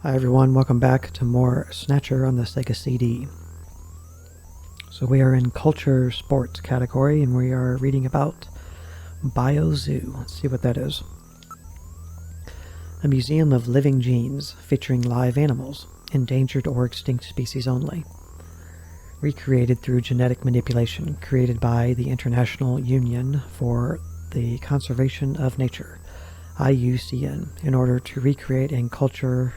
Hi everyone, welcome back to more Snatcher on the Sega CD. So we are in Culture Sports category and we are reading about BioZoo. Let's see what that is. A museum of living genes featuring live animals, endangered or extinct species only. Recreated through genetic manipulation, created by the International Union for the Conservation of Nature, IUCN, in order to recreate and culture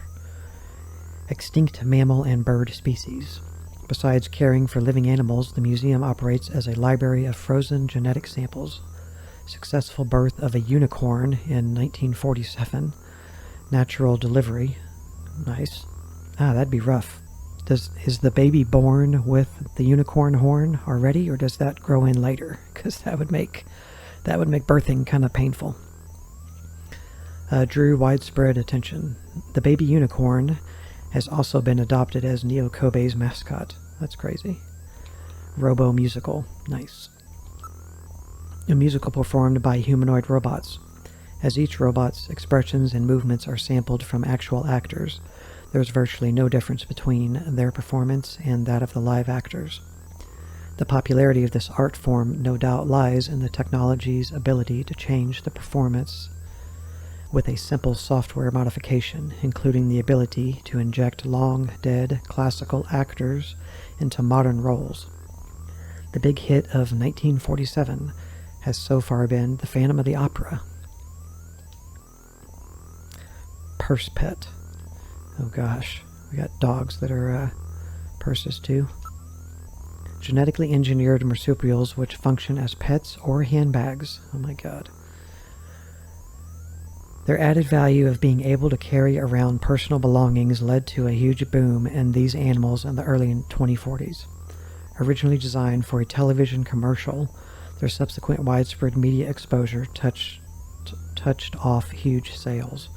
extinct mammal and bird species. Besides caring for living animals, the museum operates as a library of frozen genetic samples. Successful birth of a unicorn in 1947. Natural delivery. Nice. That'd be rough. Is the baby born with the unicorn horn already, or does that grow in later? Because that would make birthing kind of painful. Drew widespread attention. The baby unicorn has also been adopted as Neo Kobe's mascot. That's crazy. Robo musical. Nice. A musical performed by humanoid robots. As each robot's expressions and movements are sampled from actual actors, there's virtually no difference between their performance and that of the live actors. The popularity of this art form no doubt lies in the technology's ability to change the performance with a simple software modification, including the ability to inject long-dead classical actors into modern roles. The big hit of 1947 has so far been The Phantom of the Opera. Purse pet. Oh gosh, we got dogs that are purses too. Genetically engineered marsupials which function as pets or handbags. Oh my god. Their added value of being able to carry around personal belongings led to a huge boom in these animals in the early 2040s. Originally designed for a television commercial, their subsequent widespread media exposure touched off huge sales.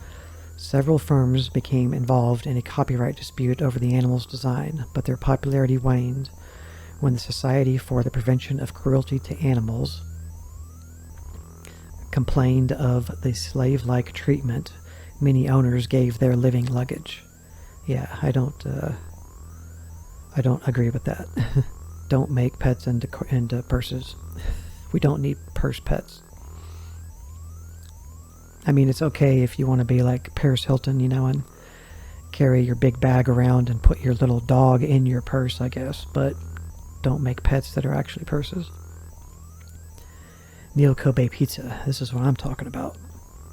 Several firms became involved in a copyright dispute over the animal's design, but their popularity waned when the Society for the Prevention of Cruelty to Animals complained of the slave-like treatment many owners gave their living luggage. Yeah, I don't agree with that. Don't make pets into purses. We don't need purse pets. I mean, it's okay if you want to be like Paris Hilton, and carry your big bag around and put your little dog in your purse, I guess, but don't make pets that are actually purses. Neo Kobe pizza. This is what I'm talking about.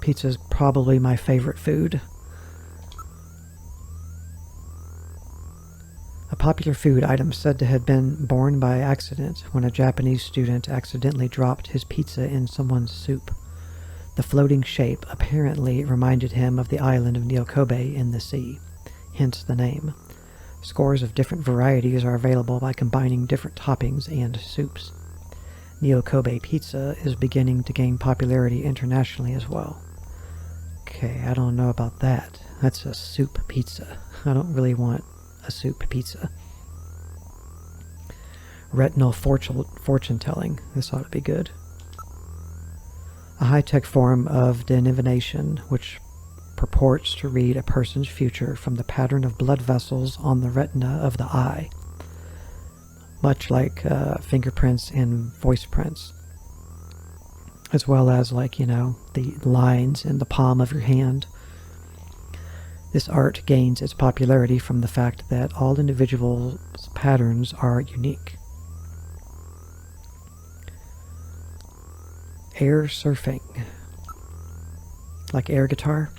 Pizza is probably my favorite food. A popular food item said to have been born by accident when a Japanese student accidentally dropped his pizza in someone's soup. The floating shape apparently reminded him of the island of Neo Kobe in the sea, hence the name. Scores of different varieties are available by combining different toppings and soups. Neo Kobe pizza is beginning to gain popularity internationally as well. Okay, I don't know about that. That's a soup pizza. I don't really want a soup pizza. Retinal fortune telling. This ought to be good. A high-tech form of divination which purports to read a person's future from the pattern of blood vessels on the retina of the eye, much like fingerprints and voice prints, as well as the lines in the palm of your hand. This art gains its popularity from the fact that all individuals' patterns are unique. Air surfing. Like air guitar?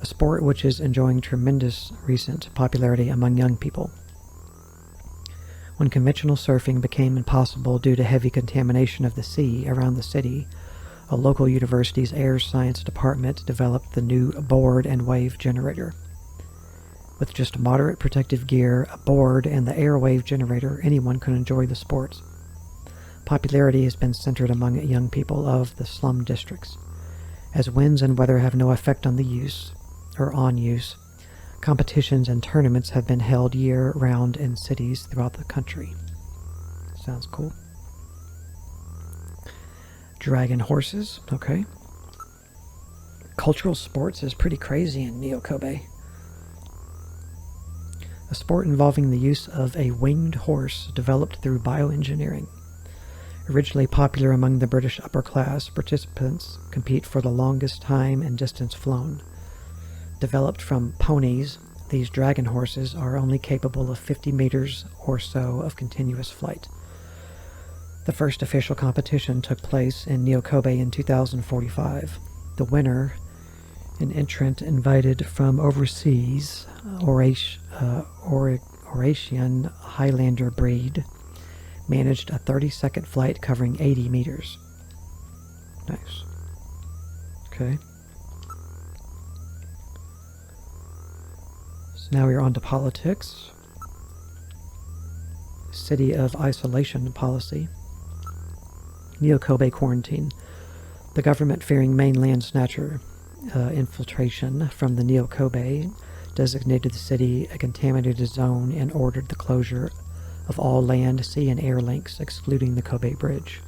A sport which is enjoying tremendous recent popularity among young people. When conventional surfing became impossible due to heavy contamination of the sea around the city, a local university's air science department developed the new board and wave generator. With just moderate protective gear, a board, and the air wave generator, anyone could enjoy the sports. Popularity has been centered among young people of the slum districts. As winds and weather have no effect on use, competitions and tournaments have been held year-round in cities throughout the country. Sounds cool. Dragon horses, okay. Cultural sports is pretty crazy in Neo Kobe. a sport involving the use of a winged horse developed through bioengineering. Originally popular among the British upper class, participants compete for the longest time and distance flown. Developed from ponies, these dragon horses are only capable of 50 meters or so of continuous flight. The first official competition took place in Niokobe in 2045. The winner, an entrant invited from overseas, Eurasian Highlander breed, managed a 30-second flight covering 80 meters. Nice. Okay. So now we're on to politics. City of isolation policy. Niokobe quarantine. The government, fearing mainland Snatcher infiltration from the Niokobe, designated the city a contaminated zone and ordered the closure of all land, sea, and air links, excluding the Kobe Bridge.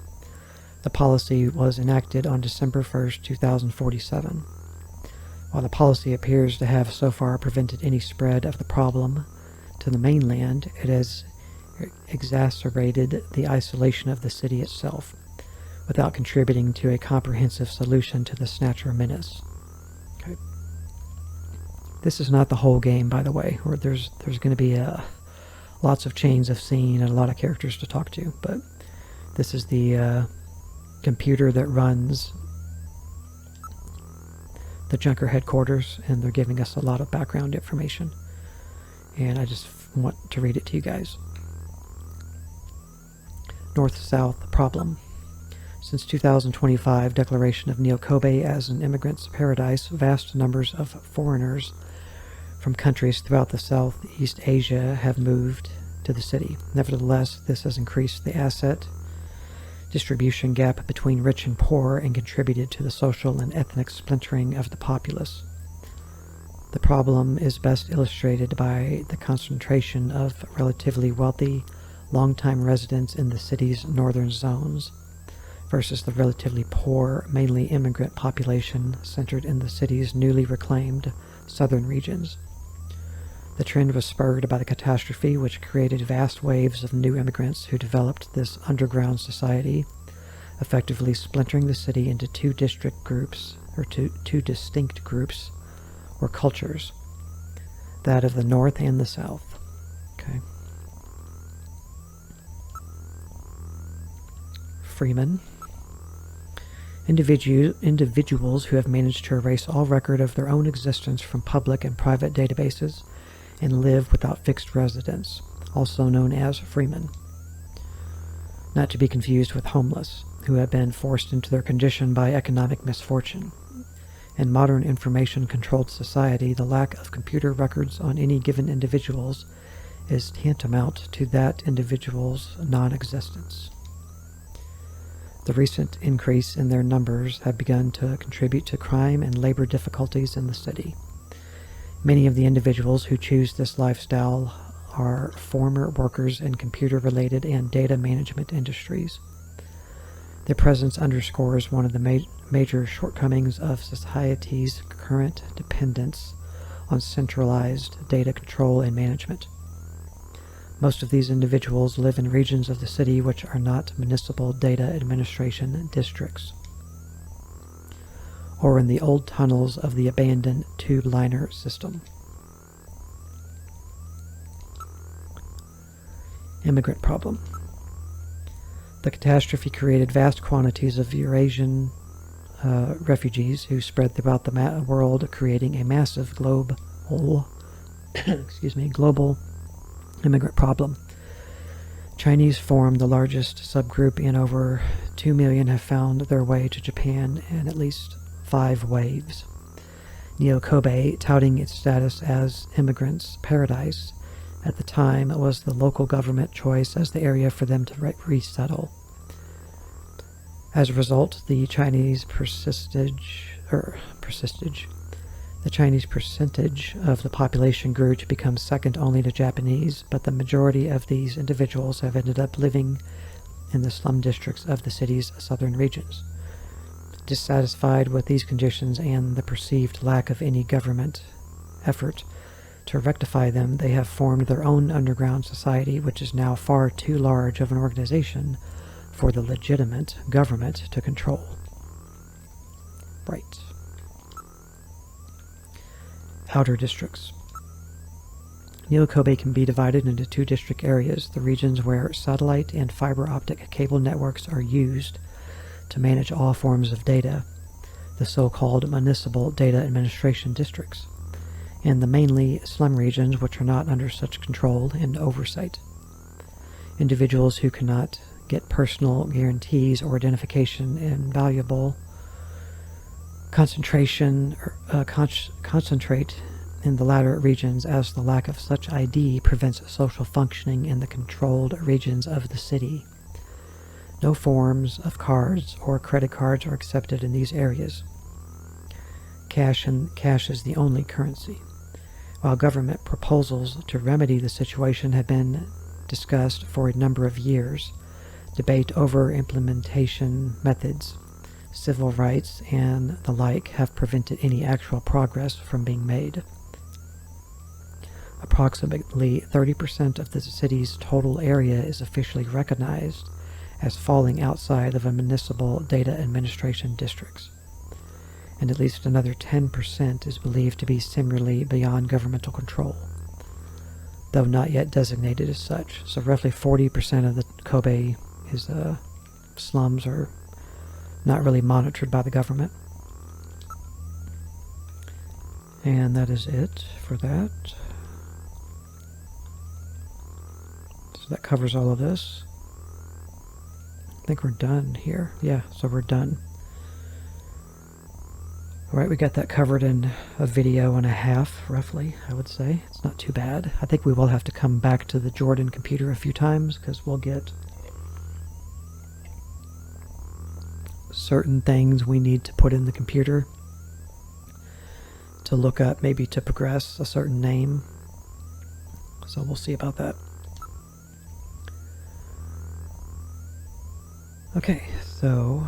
The policy was enacted on December 1st, 2047. While the policy appears to have so far prevented any spread of the problem to the mainland, it has exacerbated the isolation of the city itself, without contributing to a comprehensive solution to the Snatcher menace. Okay. This is not the whole game, by the way, where there's going to be lots of chains of scene and a lot of characters to talk to, but this is the computer that runs the Junker headquarters, and they're giving us a lot of background information, and I just want to read it to you guys. North-South problem. Since 2025 declaration of Niokobe as an immigrant's paradise, vast numbers of foreigners from countries throughout the Southeast Asia have moved to the city. Nevertheless, this has increased the asset distribution gap between rich and poor and contributed to the social and ethnic splintering of the populace. The problem is best illustrated by the concentration of relatively wealthy, long-time residents in the city's northern zones versus the relatively poor, mainly immigrant population centered in the city's newly reclaimed southern regions. The trend was spurred by the catastrophe, which created vast waves of new immigrants who developed this underground society, effectively splintering the city into two distinct groups or cultures, that of the north and the south. Okay. Freeman. Individuals who have managed to erase all record of their own existence from public and private databases and live without fixed residence, also known as freemen. Not to be confused with homeless, who have been forced into their condition by economic misfortune. In modern information-controlled society, the lack of computer records on any given individuals is tantamount to that individual's non-existence. The recent increase in their numbers have begun to contribute to crime and labor difficulties in the city. Many of the individuals who choose this lifestyle are former workers in computer-related and data management industries. Their presence underscores one of the major shortcomings of society's current dependence on centralized data control and management. Most of these individuals live in regions of the city which are not municipal data administration districts, or in the old tunnels of the abandoned tube liner system. Immigrant problem. The catastrophe created vast quantities of Eurasian refugees who spread throughout the world, creating a massive global immigrant problem. Chinese form the largest subgroup, and over 2 million have found their way to Japan in at least 5 waves. Niokobe, touting its status as immigrants' paradise, at the time was the local government choice as the area for them to resettle. As a result, the Chinese percentage of the population grew to become second only to Japanese, but the majority of these individuals have ended up living in the slum districts of the city's southern regions. Dissatisfied with these conditions and the perceived lack of any government effort To rectify them, they have formed their own underground society, which is now far too large of an organization for the legitimate government to control. Right. Outer districts. New Kobe can be divided into 2 district areas, the regions where satellite and fiber optic cable networks are used to manage all forms of data, the so-called municipal data administration districts, and the mainly slum regions which are not under such control and oversight. Individuals who cannot get personal guarantees or identification and valuable concentrate in the latter regions, as the lack of such ID prevents social functioning in the controlled regions of the city. No forms of cards or credit cards are accepted in these areas. Cash is the only currency. While government proposals to remedy the situation have been discussed for a number of years, debate over implementation methods, civil rights, and the like have prevented any actual progress from being made. Approximately 30% of the city's total area is officially recognized as falling outside of a municipal data administration districts, and at least another 10% is believed to be similarly beyond governmental control, though not yet designated as such. So roughly 40% of the Kobe is slums are not really monitored by the government. And that is it for that. So that covers all of this. I think we're done here. Yeah, so we're done. Alright, we got that covered in a video and a half, roughly, I would say. It's not too bad. I think we will have to come back to the Jordan computer a few times, because we'll get certain things we need to put in the computer to look up, maybe to progress a certain name. So we'll see about that. Okay, so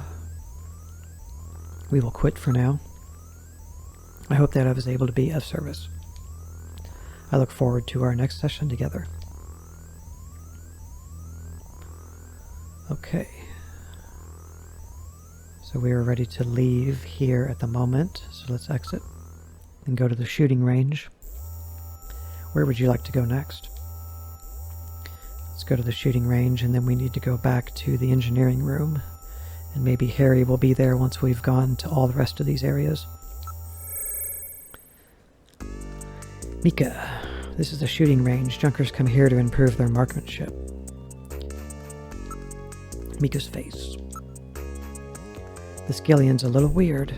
we will quit for now. I hope that I was able to be of service. I look forward to our next session together. Okay. So we are ready to leave here at the moment. So let's exit and go to the shooting range. Where would you like to go next? Let's go to the shooting range, and then we need to go back to the engineering room. And maybe Harry will be there once we've gone to all the rest of these areas. Mika. This is the shooting range. Junkers come here to improve their marksmanship. Mika's face. This Gillian's a little weird.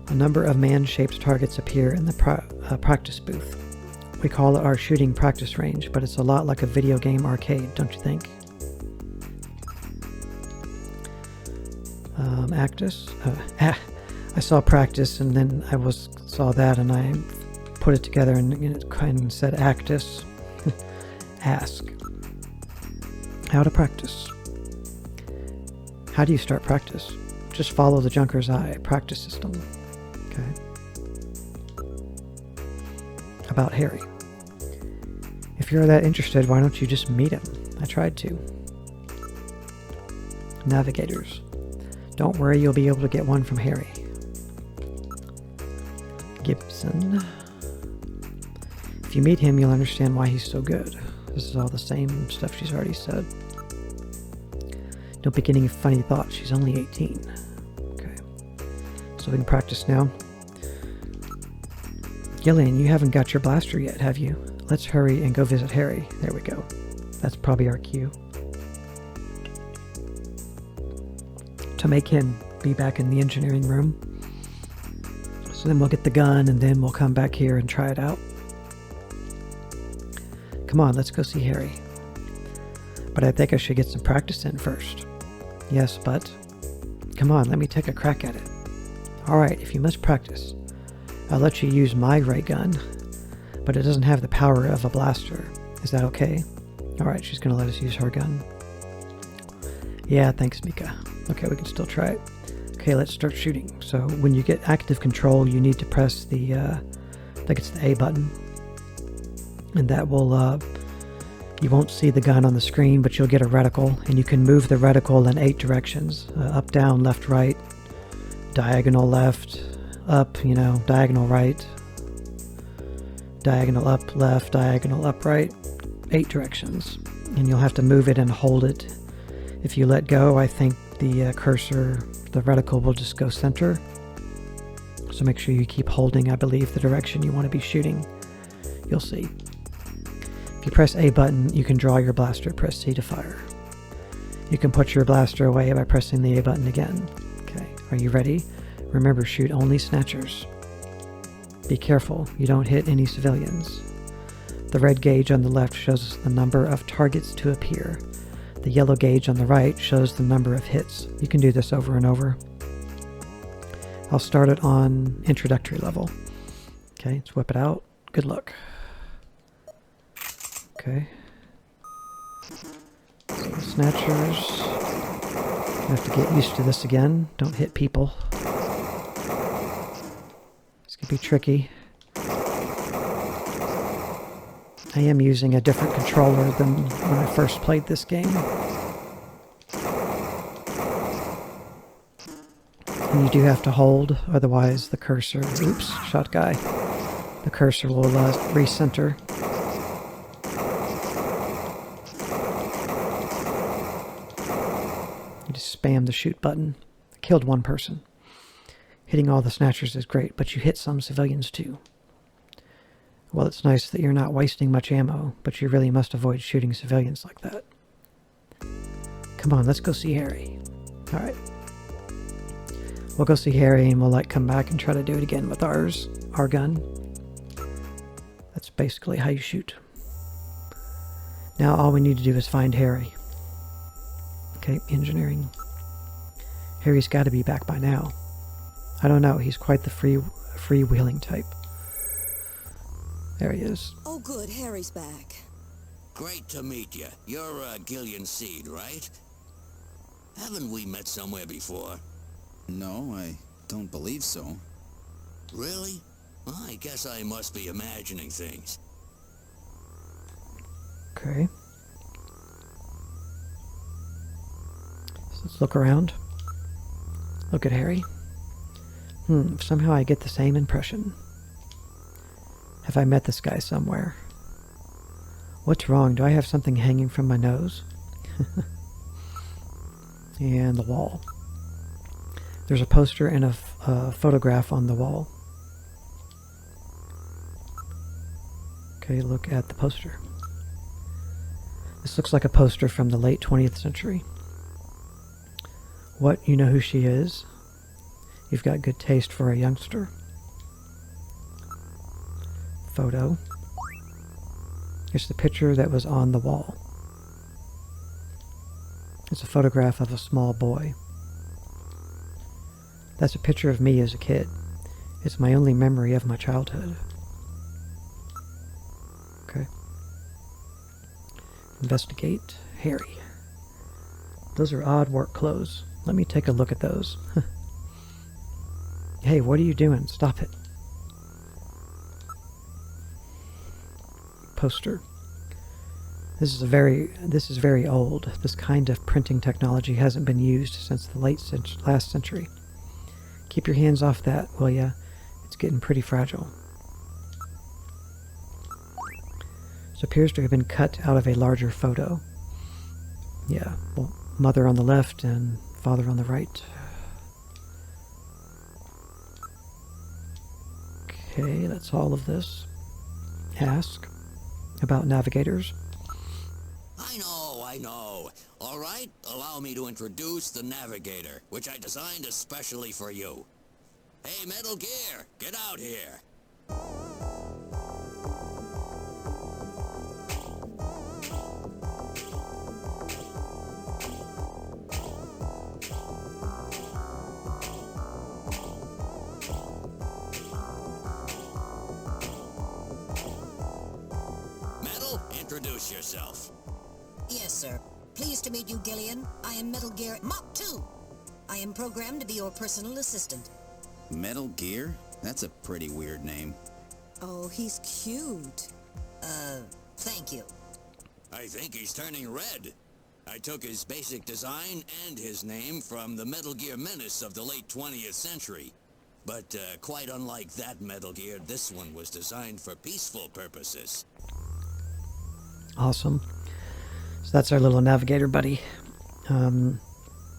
A number of man-shaped targets appear in the practice booth. We call it our shooting practice range, but it's a lot like a video game arcade, don't you think? Actus? I saw practice, and then I saw that, and I put it together, and it kind of said Actus. Ask. How to practice. How do you start practice? Just follow the Junker's Eye practice system. Okay. About Harry. If you're that interested, why don't you just meet him? I tried to. Navigators. Don't worry, you'll be able to get one from Harry. Gibson. If you meet him, you'll understand why he's so good. This is all the same stuff she's already said. Don't be getting funny thoughts. She's only 18. Okay. So we can practice now. Gillian, you haven't got your blaster yet, have you? Let's hurry and go visit Harry. There we go. That's probably our cue. To make him be back in the engineering room. So then we'll get the gun, and then we'll come back here and try it out. Come on, let's go see Harry. But I think I should get some practice in first. Yes, but... Come on, let me take a crack at it. Alright, if you must practice, I'll let you use my ray gun, but it doesn't have the power of a blaster. Is that okay? Alright, she's gonna let us use her gun. Yeah, thanks, Mika. Okay, we can still try it. Okay, let's start shooting. So when you get active control, you need to press the, I think it's the A button. And that will, you won't see the gun on the screen, but you'll get a reticle. And you can move the reticle in 8 directions. Up, down, left, right, diagonal left, up, diagonal right, diagonal up, left, diagonal up, right, 8 directions. And you'll have to move it and hold it. If you let go, I think the cursor, the reticle will just go center. So make sure you keep holding, I believe, the direction you want to be shooting. You'll see. If you press A button, you can draw your blaster. Press C to fire. You can put your blaster away by pressing the A button again. Okay, are you ready? Remember, shoot only Snatchers. Be careful, you don't hit any civilians. The red gauge on the left shows the number of targets to appear. The yellow gauge on the right shows the number of hits. You can do this over and over. I'll start it on introductory level. Okay, let's whip it out. Good luck. Okay. Snatchers. I have to get used to this again. Don't hit people. This could be tricky. I am using a different controller than when I first played this game. And you do have to hold, otherwise the cursor... Oops, shot guy. The cursor will recenter. You just spam the shoot button. I killed one person. Hitting all the Snatchers is great, but you hit some civilians too. Well, it's nice that you're not wasting much ammo, but you really must avoid shooting civilians like that. Come on, let's go see Harry. Alright. We'll go see Harry and we'll come back and try to do it again with our gun. That's basically how you shoot. Now all we need to do is find Harry. Okay, engineering. Harry's got to be back by now. I don't know, he's quite the freewheeling type. There he is. Oh good, Harry's back. Great to meet you. You're Gillian Seed, right? Haven't we met somewhere before? No, I don't believe so. Really? Well, I guess I must be imagining things. Okay. So let's look around. Look at Harry. Somehow I get the same impression. Have I met this guy somewhere? What's wrong? Do I have something hanging from my nose? And the wall. There's a poster and a photograph on the wall. Okay, look at the poster. This looks like a poster from the late 20th century. What, you know who she is? You've got good taste for a youngster. Photo. It's the picture that was on the wall. It's a photograph of a small boy. That's a picture of me as a kid. It's my only memory of my childhood. Okay. Investigate Harry. Those are odd work clothes. Let me take a look at those. Hey, what are you doing? Stop it. Poster. This is very old. This kind of printing technology hasn't been used since the last century. Keep your hands off that, will ya? It's getting pretty fragile. This appears to have been cut out of a larger photo. Yeah, well, mother on the left and father on the right. Okay, that's all of this. Ask about navigators. I know. All right, allow me to introduce the Navigator, which I designed especially for you. Hey, Metal Gear, get out here. Metal, introduce yourself. Yes, sir. Pleased to meet you, Gillian. I am Metal Gear Mach 2. I am programmed to be your personal assistant. Metal Gear? That's a pretty weird name. Oh, he's cute. Thank you. I think he's turning red. I took his basic design and his name from the Metal Gear Menace of the late 20th century. But quite unlike that Metal Gear, this one was designed for peaceful purposes. Awesome. So that's our little navigator buddy.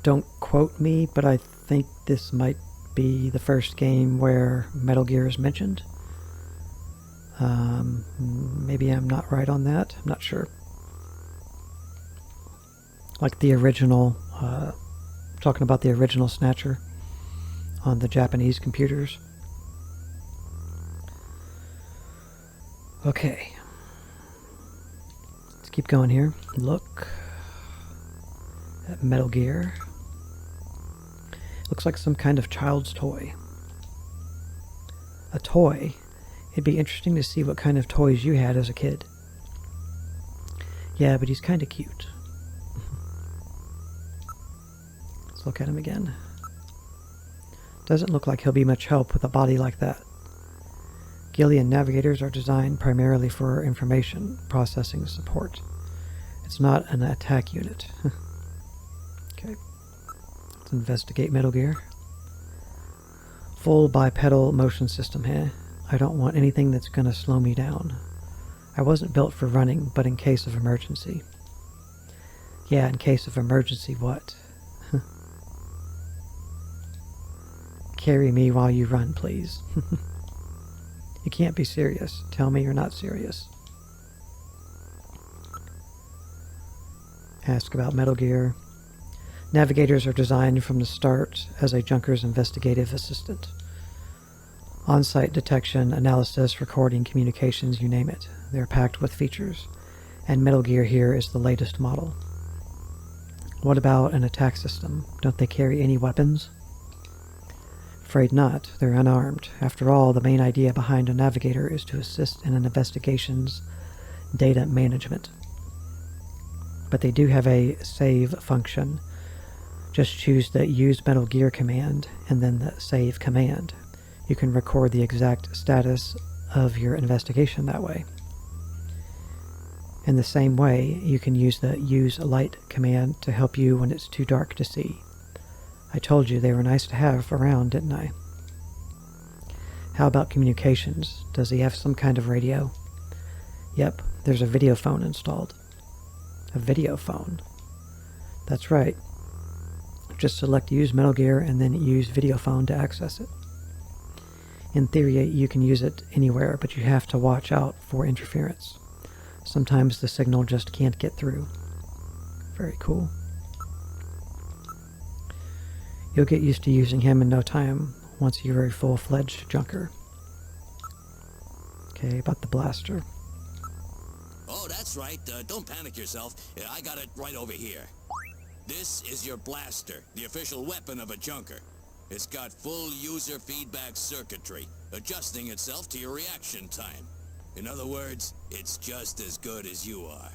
Don't quote me, but I think this might be the first game where Metal Gear is mentioned. Maybe I'm not right on that. I'm not sure. Like the original, talking about the original Snatcher on the Japanese computers. Okay. Let's keep going here. Look at Metal Gear. Looks like some kind of child's toy. A toy? It'd be interesting to see what kind of toys you had as a kid. Yeah, but he's kind of cute. Let's look at him again. Doesn't look like he'll be much help with a body like that. Gillian navigators are designed primarily for information processing support. It's not an attack unit. Okay. Let's investigate Metal Gear. Full bipedal motion system, huh? I don't want anything that's gonna slow me down. I wasn't built for running, but in case of emergency. Yeah, in case of emergency what? Carry me while you run, please. You can't be serious. Tell me you're not serious. Ask about Metal Gear. Navigators are designed from the start as a junker's investigative assistant. On-site detection, analysis, recording, communications, you name it. They're packed with features. And Metal Gear here is the latest model. What about an attack system? Don't they carry any weapons? Afraid not. They're unarmed. After all, the main idea behind a navigator is to assist in an investigation's data management. But they do have a save function. Just choose the Use Metal Gear command and then the Save command. You can record the exact status of your investigation that way. In the same way, you can use the Use Light command to help you when it's too dark to see. I told you they were nice to have around, didn't I? How about communications? Does he have some kind of radio? Yep, there's a video phone installed. A video phone? That's right. Just select Use Metal Gear and then use video phone to access it. In theory, you can use it anywhere, but you have to watch out for interference. Sometimes the signal just can't get through. Very cool. You'll get used to using him in no time once you're a full-fledged junker. Okay, about the blaster. Oh, that's right. Don't panic yourself. I got it right over here. This is your blaster, the official weapon of a junker. It's got full user feedback circuitry, adjusting itself to your reaction time. In other words, it's just as good as you are.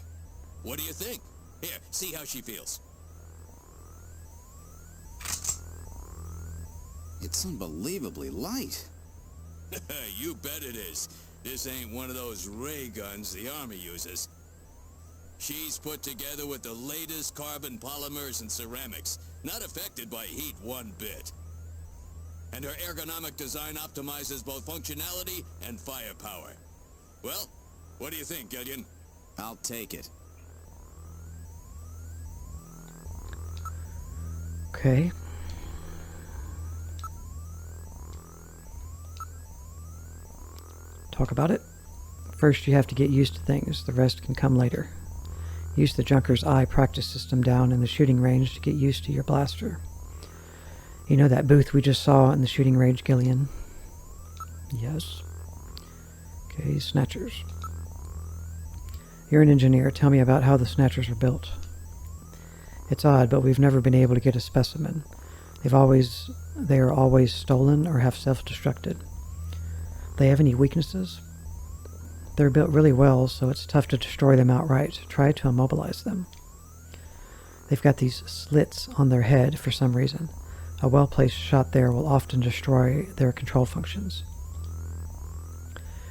What do you think? Here, see how she feels. It's unbelievably light. You bet it is. This ain't one of those ray guns the Army uses. She's put together with the latest carbon polymers and ceramics, not affected by heat one bit. And her ergonomic design optimizes both functionality and firepower. Well, what do you think, Gillian? I'll take it. Okay. Talk about it. First, you have to get used to things. The rest can come later. Use the Junker's Eye practice system down in the shooting range to get used to your blaster. You know that booth we just saw in the shooting range, Gillian? Yes. Okay, Snatchers. You're an engineer. Tell me about how the Snatchers are built. It's odd, but we've never been able to get a specimen. They are always stolen or have self-destructed. They have any weaknesses? They're built really well, so it's tough to destroy them outright. Try to immobilize them. They've got these slits on their head for some reason. A well-placed shot there will often destroy their control functions.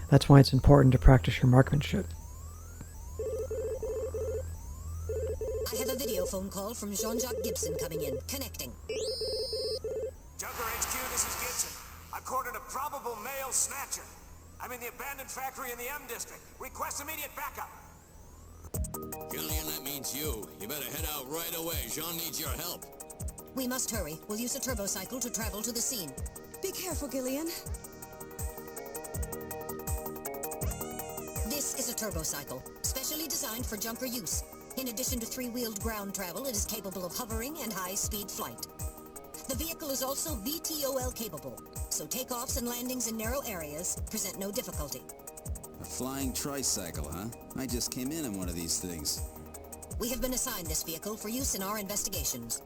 That's why it's important to practice your marksmanship. I have a video phone call from Jean-Jacques Gibson coming in. Connecting. Junker HQ, this is Gibson. I've cornered a probable male snatcher. I'm in the abandoned factory in the M district. Request immediate backup. Gillian, that means you. You better head out right away. Jean needs your help. We must hurry. We'll use a turbocycle to travel to the scene. Be careful, Gillian. This is a turbocycle, specially designed for junker use. In addition to three-wheeled ground travel, it is capable of hovering and high-speed flight. The vehicle is also VTOL capable, so takeoffs and landings in narrow areas present no difficulty. A flying tricycle, huh? I just came in on one of these things. We have been assigned this vehicle for use in our investigations.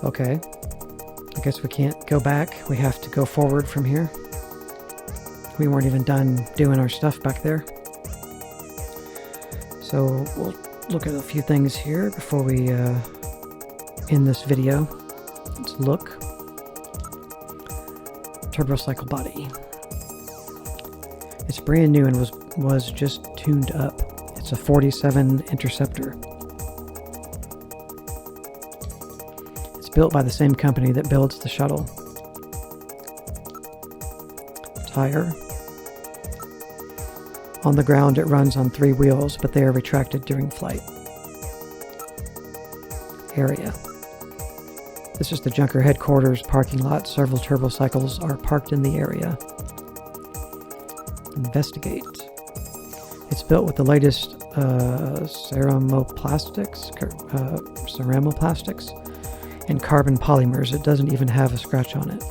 Okay. I guess we can't go back. We have to go forward from here. We weren't even done doing our stuff back there. So we'll look at a few things here before we end this video. Let's look. Turbocycle body. It's brand new and was just tuned up. It's a 47 Interceptor. It's built by the same company that builds the shuttle. Tire. On the ground it runs on 3 wheels, but they are retracted during flight. Area. This is the Junker headquarters parking lot. Several turbocycles are parked in the area. Investigate. It's built with the latest ceranoplastics and carbon polymers. It doesn't even have a scratch on it.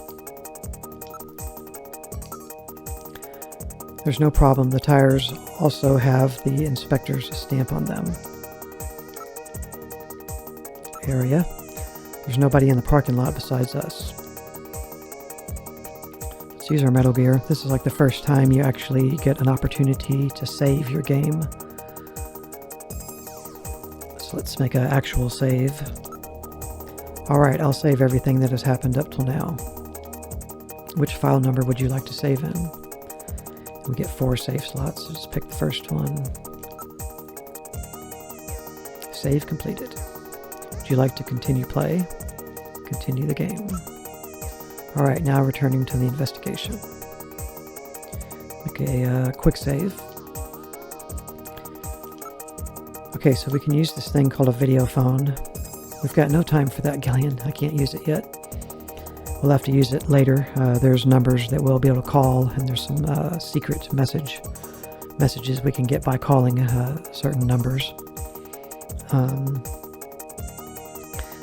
There's no problem. The tires also have the inspector's stamp on them. Area. There's nobody in the parking lot besides us. Let's use our Metal Gear. This is like the first time you actually get an opportunity to save your game. So let's make an actual save. Alright, I'll save everything that has happened up till now. Which file number would you like to save in? We get 4 save slots, so just pick the first one. Save completed. Would you like to continue play? Continue the game. Alright, now returning to the investigation. Make a quick save. Okay, so we can use this thing called a video phone. We've got no time for that, Gillian. I can't use it yet. We'll have to use it later. There's numbers that we'll be able to call, and there's some secret messages we can get by calling certain numbers.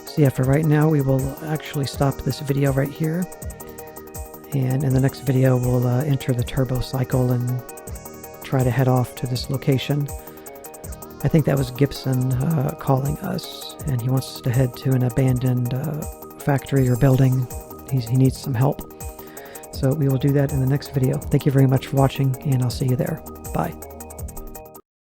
So yeah, for right now, we will actually stop this video right here. And in the next video, we'll enter the turbo cycle and try to head off to this location. I think that was Gibson calling us, and he wants us to head to an abandoned factory or building. He needs some help. So we will do that in the next video. Thank you very much for watching, and I'll see you there. Bye.